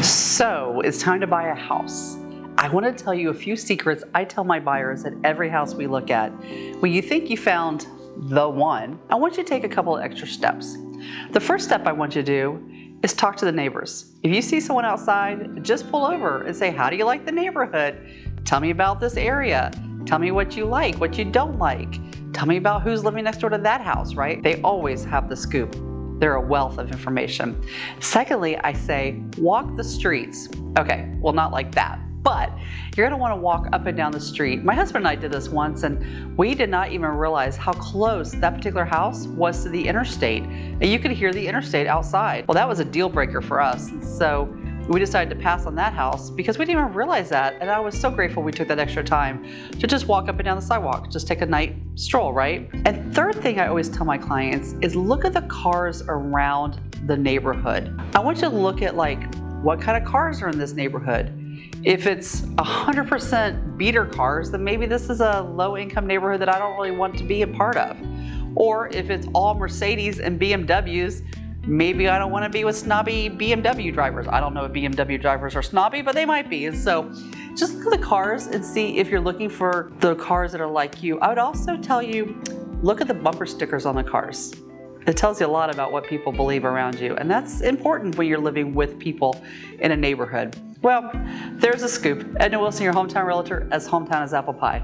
So it's time to buy a house. I want to tell you a few secrets I tell my buyers at every house we look at. When you think you found the one, I want you to take a couple of extra steps. The first step I want you to do is talk to the neighbors. If you see someone outside, just pull over and say, how do you like the neighborhood? Tell me about this area. Tell me what you like, what you don't like. Tell me about who's living next door to that house, right? They always have the scoop. They're a wealth of information. Secondly, I say, walk the streets. Okay, well, not like that, but you're gonna wanna walk up and down the street. My husband and I did this once, and we did not even realize how close that particular house was to the interstate. And you could hear the interstate outside. Well, that was a deal breaker for us. So we decided to pass on that house because we didn't even realize that. And I was so grateful we took that extra time to just walk up and down the sidewalk, just take a night stroll, right? And third thing I always tell my clients is look at the cars around the neighborhood. I want you to look at what kind of cars are in this neighborhood. If it's 100% beater cars, then maybe this is a low income neighborhood that I don't really want to be a part of. Or if it's all Mercedes and BMWs, maybe I don't want to be with snobby BMW drivers. I don't know if BMW drivers are snobby, but they might be. And so just look at the cars and see if you're looking for the cars that are like you. I would also tell you, look at the bumper stickers on the cars. It tells you a lot about what people believe around you. And that's important when you're living with people in a neighborhood. Well, there's a scoop. Edna Wilson, your hometown realtor, as hometown as apple pie.